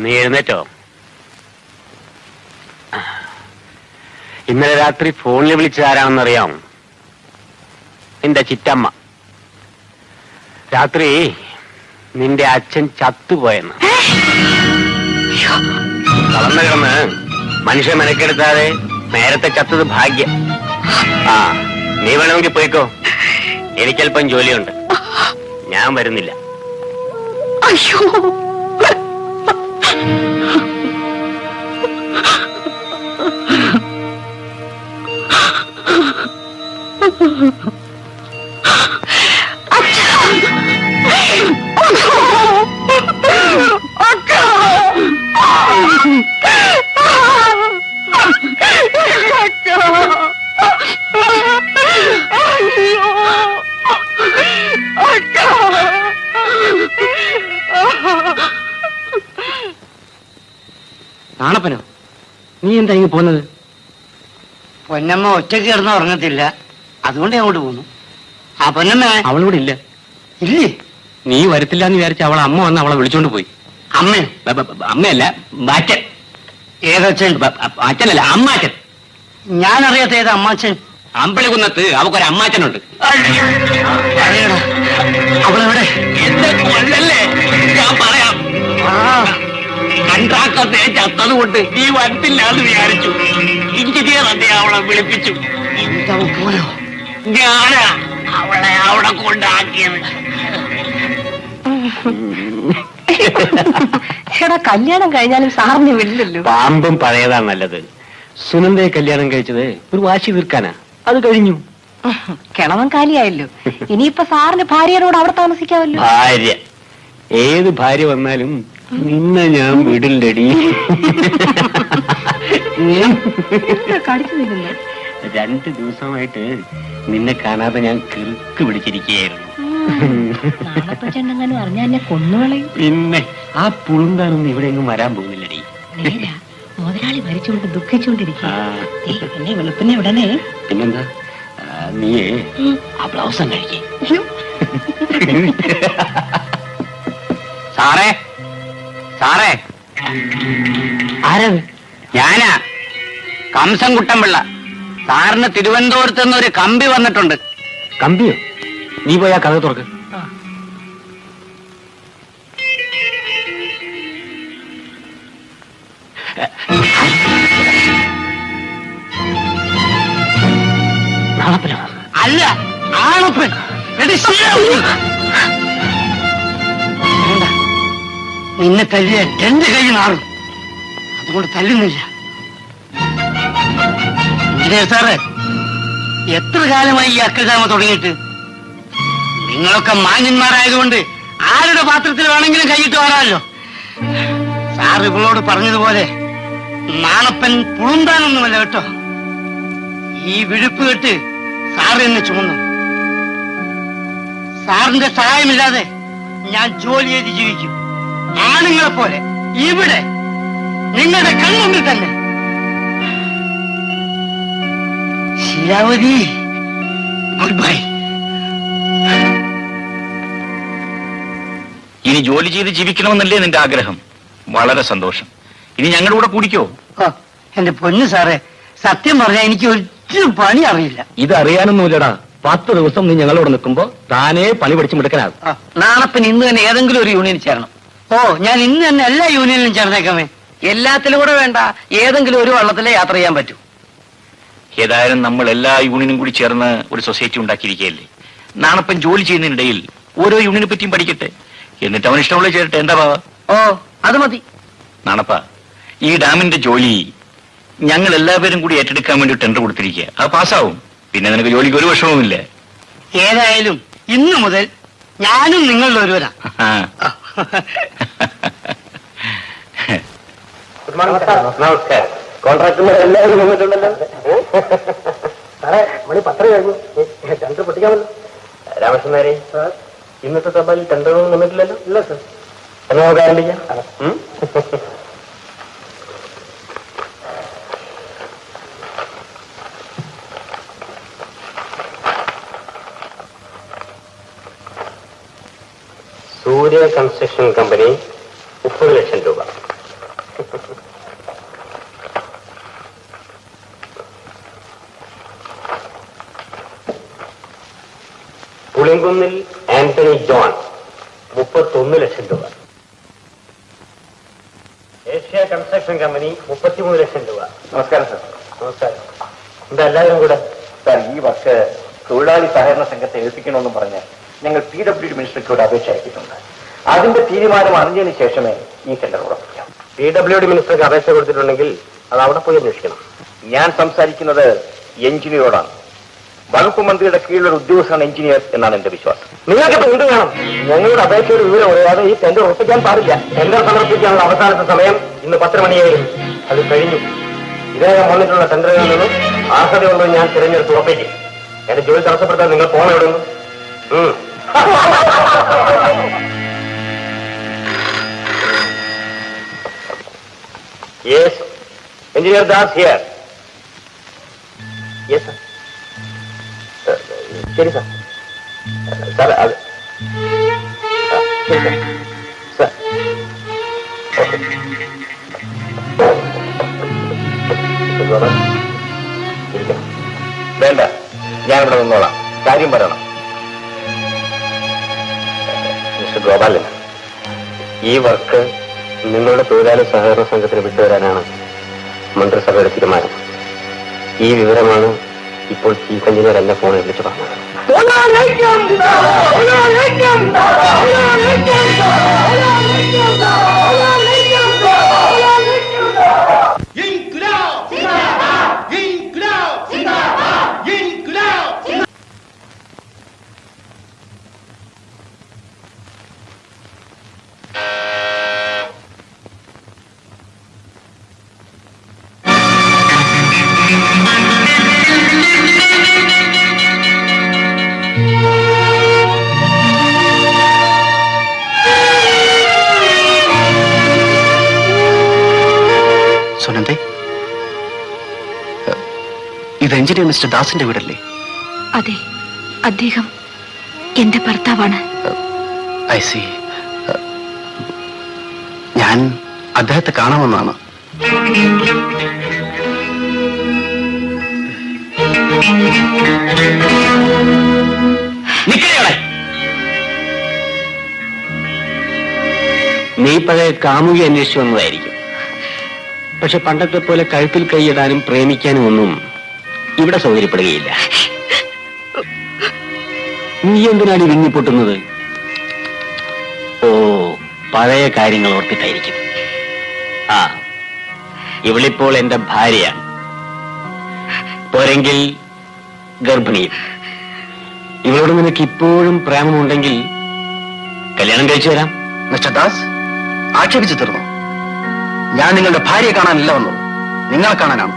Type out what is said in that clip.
നീ എഴുന്നേറ്റോ? ഇന്നലെ രാത്രി ഫോണിൽ വിളിച്ചതാരാണെന്നറിയാം? നിന്റെ ചിറ്റമ്മ. രാത്രി നിന്റെ അച്ഛൻ ചത്തുപോയെന്ന്. കളന്ന് കിടന്ന് മനുഷ്യൻ മെനക്കെടുത്താതെ നേരത്തെ ചത്തത് ഭാഗ്യം. നീ വേണമെങ്കിൽ പോയിക്കോ, എനിക്കല്പം ജോലിയുണ്ട്. ഞാൻ വരുന്നില്ല. അയ്യോ, നാണപ്പനോ, നീ എന്താ ഇങ്ങ് പോന്നത്? പൊന്നമ്മ ഒറ്റയ്ക്ക് കിടന്ന് ഉറങ്ങത്തില്ല, അതുകൊണ്ട് അങ്ങോട്ട് പോന്നു. ആ പൊന്നമ്മ അവളിവിടെ ഇല്ല. ഇല്ലേ? നീ വരത്തില്ല എന്ന് വിചാരിച്ച അവളെ അമ്മ വന്ന് അവളെ വിളിച്ചോണ്ട് പോയി. അമ്മയോ? അമ്മയല്ല, അച്ഛൻ. ഏതച്ഛൻ? അച്ഛനല്ല, അമ്മാച്ചൻ. ഞാനറിയാത്ത ഏത് അമ്മാച്ചൻ? അമ്പളികുന്നത്ത് അവക്കൊരു അമ്മാച്ചനുണ്ട്. അവളെവിടെ? ഞാൻ പറയാം. കണ്ടാക്കത്തെ ചത്തതുകൊണ്ട് നീ വരത്തില്ല എന്ന് വിചാരിച്ചു. എഞ്ചിനീയർ അതെ അവളെ വിളിപ്പിച്ചു. പോയോ? ഞാനാ അവളെ അവിടെ കൊണ്ടാക്കിയത്. ചേട്ടാ, കല്യാണം കഴിഞ്ഞാലും സാറിന് വിടില്ലല്ലോ. പാമ്പും പഴയതാണ് നല്ലത്. സുനന്ദയെ കല്യാണം കഴിച്ചത് ഒരു വാശി തീർക്കാനാ, അത് കഴിഞ്ഞു. കിളവൻ കാലിയായല്ലോ. ഇനിയിപ്പൊ സാറിന് ഭാര്യയോട് അവിടെ താമസിക്കാമല്ലോ. ഭാര്യ ഏത് ഭാര്യ വന്നാലും നിന്നെ ഞാൻ വിടില്ലടി. കടിച്ചു നിൽക്കുന്നു. 2 ദിവസമായിട്ട് നിന്നെ കാണാതെ ഞാൻ കിറുക്ക് പിടിച്ചിരിക്കുകയായിരുന്നു. നാണപ്പച്ചെണ്ണെങ്ങാനും അറിഞ്ഞാ എന്നെ കൊന്നുകളയും. പിന്നെ ആ പുളുന്താനൊന്നും ഇവിടെ എങ്ങും വരാൻ പോകുന്നില്ലടി. മുതലാളി മരിച്ചുകൊണ്ട് ദുഃഖിച്ചുകൊണ്ടിരിക്കും. എന്നെ വെളുപ്പിനെ ഉടനെ. പിന്നെന്താ, നീയേ ആ ബ്ലൗസം കഴിക്കേ. സാറേ, സാറേ, ആരാത്? ഞാനാ കംസൻകുട്ടൻ പിള്ള. സാറിന് തിരുവനന്തപുരത്ത് നിന്ന് ഒരു കമ്പി വന്നിട്ടുണ്ട്. കമ്പിയോ? നീ പോയാ കഥ തുറക്ക്. നാളപ്പനോ? അല്ല, ആണപ്പൻ. നിന്നെ തല്ലിയ 2 കൈ നാളും, അതുകൊണ്ട് തല്ലുന്നില്ല. എഞ്ചിനീയർ സാറ്, എത്ര കാലമായി ഈ അക്രമ തുടങ്ങിയിട്ട്? നിങ്ങളൊക്കെ മാന്യന്മാരായതുകൊണ്ട് ആരുടെ പാത്രത്തിൽ വേണമെങ്കിലും കൈയിട്ട് വരാമല്ലോ. സാർ ഇവളോട് പറഞ്ഞതുപോലെ നാണപ്പൻ പുളുന്താനൊന്നുമല്ല കേട്ടോ. ഈ വിഴുപ്പ് കെട്ട് സാറ് എന്നെ ചുമന്നു. സാറിന്റെ സഹായമില്ലാതെ ഞാൻ ജോലി ചെയ്ത് ജീവിക്കും. ആണുങ്ങളെ പോലെ ഇവിടെ നിങ്ങളുടെ കൺമുമ്പിൽ തന്നെ. Sheelavathi, good bye. ഇനി ജോലി ചെയ്ത് ജീവിക്കണമെന്നല്ലേ നിന്റെ ആഗ്രഹം? വളരെ സന്തോഷം. ഇനി ഞങ്ങളുടെ കൂടെ കൂടിക്കോ. എന്റെ പൊന്നു സാറേ, സത്യം പറഞ്ഞാൽ എനിക്ക് ഒരു പണി അറിയില്ല. ഇതറിയാനൊന്നുമില്ലടാ. 10 ദിവസം നീ ഞങ്ങളോട് നിൽക്കുമ്പോ താനേ പണി പഠിച്ചു മിടുക്കനാകും. നാണപ്പൻ ഇന്ന് തന്നെ ഏതെങ്കിലും ഒരു യൂണിയനിൽ ചേരണം. ഞാൻ ഇന്ന് തന്നെ എല്ലാ യൂണിയനിലും ചേർന്നേക്കാമേ. എല്ലാത്തിലും കൂടെ വേണ്ട, ഏതെങ്കിലും ഒരു വള്ളത്തിലെ യാത്ര ചെയ്യാൻ പറ്റൂ. ഏതായാലും നമ്മൾ എല്ലാ യൂണിയനും കൂടി ചേർന്ന് ഒരു സൊസൈറ്റി ഉണ്ടാക്കിയിരിക്കുകയല്ലേ. നാണപ്പൻ ജോലി ചെയ്യുന്നതിനിടയിൽ ഓരോ യൂണിയനെ പറ്റിയും പഠിക്കട്ടെ. എന്നിട്ട് അവൻ ഇഷ്ടമുള്ള ചേരട്ടെ. എന്താ ബാവ? അത് മതി. നാണപ്പ, ഈ ഡാമിന്റെ ജോലി ഞങ്ങൾ എല്ലാവരും കൂടി ഏറ്റെടുക്കാൻ വേണ്ടി ടെൻഡർ കൊടുത്തിരിക്കുക. അത് പാസ്സാവും. പിന്നെ നിനക്ക് ജോലിക്ക് ഒരു വിഷമവുമില്ല. ഏതായാലും ഇന്നു മുതൽ ഞാനും നിങ്ങളിൽ ഒരുവരാ. നമസ്കാരം. കോൺട്രാക്ടർമാർ എല്ലാവരും വന്നിട്ടുണ്ടല്ലോ. സാറേ, മണി 10 കഴിഞ്ഞു. ടെൻഡർ പൊട്ടിക്കാമല്ലോ. രാമകൃഷ്ണനാരെ, ഇന്നത്തെ തപാലിൽ ടെൻഡറൊന്നും വന്നിട്ടില്ലല്ലോ? ഇല്ല സർ. എന്നാ നമുക്ക് ആരംഭിക്കാം. സൂര്യ കൺസ്ട്രക്ഷൻ കമ്പനി 30 ലക്ഷം രൂപ. പുളിങ്കുന്നിൽ ആന്റണി ജോൺ 31 ലക്ഷം രൂപ. ഏഷ്യ കൺസ്ട്രക്ഷൻ കമ്പനി 33 ലക്ഷം രൂപ. നമസ്കാരം സാർ. നമസ്കാരം. എന്താ എല്ലാവരും കൂടെ? സാർ, ഈ വർക്ക് തൊഴിലാളി സഹകരണ സംഘത്തെ ഏൽപ്പിക്കണമെന്ന് പറഞ്ഞ് ഞങ്ങൾ PWD മിനിസ്റ്റർക്കോട് അപേക്ഷ അയച്ചിട്ടുണ്ട്. അതിന്റെ തീരുമാനം അറിഞ്ഞതിന് ശേഷമേ ഈ ടെൻഡർ ഉറപ്പിക്കാം. PWD മിനിസ്റ്റർക്ക് അപേക്ഷ കൊടുത്തിട്ടുണ്ടെങ്കിൽ അത് അവിടെ പോയി അന്വേഷിക്കണം. ഞാൻ സംസാരിക്കുന്നത് എഞ്ചിനീയറോടാണ്. വകുപ്പ് മന്ത്രിയുടെ കീഴിലൊരു ഉദ്യോഗസ്ഥനാണ് എഞ്ചിനീയർ എന്നാണ് എന്റെ വിശ്വാസം. നിങ്ങൾക്കിപ്പോ എന്ത് വേണം? ഞങ്ങളുടെ അപേക്ഷയുടെ വിവരം അറിയാതെ ഈ ടെൻഡർ ഉറപ്പിക്കാൻ പാടില്ല. ടെൻഡർ സമർപ്പിക്കാനുള്ള അവസാനത്തെ സമയം ഇന്ന് 10 മണിയായിരുന്നു. അത് കഴിഞ്ഞു. ഇദ്ദേഹം വന്നിട്ടുള്ള ടെൻഡറുകളിൽ നിന്നും അർഹതയുള്ളത് ഞാൻ തിരഞ്ഞെടുത്ത് ഉറപ്പിക്കും. എന്റെ ജോലി തടസ്സപ്പെടുത്താൻ നിങ്ങൾ ഫോൺ എവിടെ നിന്ന്? Yes, engineer Das here. Yes sir. ശരി സാർ. സാർ അത് ശരി സാർ. Sir okay. ഇരിക്കണം. വേണ്ട, ഞാനിവിടെ നിന്നോളാം. കാര്യം പറയണം. മിസ്റ്റർ ഗോപാലൻ, ഈ വർക്ക് നിങ്ങളുടെ തൊഴിലാളി സഹകരണ സംഘത്തിന് വിട്ടുതരാനാണ് മന്ത്രിസഭയുടെ തീരുമാനം. ഈ വിവരമാണ് ഇപ്പോൾ ചീഫ് എഞ്ചിനീയർ എന്നെ ഫോണിൽ വിളിച്ചു പറഞ്ഞത്. സുനന്ദേ, ഇത് എഞ്ചിനീയർ മിസ്റ്റർ ദാസിന്റെ വീടല്ലേ? അതെ, അദ്ദേഹം എന്റെ ഭർത്താവാണ്. I C. ഞാൻ അദ്ദേഹത്തെ കാണാമെന്നാണ്. നീ പഴയ കാമുകി അന്വേഷിച്ചു വന്നതായിരിക്കും. പക്ഷെ പണ്ടത്തെ പോലെ കഴുത്തിൽ കൈയിടാനും പ്രേമിക്കാനും ഒന്നും ഇവിടെ സൗകര്യപ്പെടുകയില്ല. നീ എന്തിനാണ് വിങ്ങിപ്പൊട്ടുന്നത്? ഓ, പഴയ കാര്യങ്ങൾ ഓർത്തിട്ടായിരിക്കും. ആ, ഇവളിപ്പോൾ എന്റെ ഭാര്യയാണ്. പോരെങ്കിൽ ഗർഭിണിയും. ഇവളോട് നിനക്ക് ഇപ്പോഴും പ്രേമമുണ്ടെങ്കിൽ കല്യാണം കഴിച്ചു തരാം. മിസ്റ്റർ ദാസ്, ആക്ഷേപിച്ചു തീർന്നു. ഞാൻ നിങ്ങളുടെ ഭാര്യയെ കാണാനല്ല വന്നത്, നിങ്ങളെ കാണാനാണ്.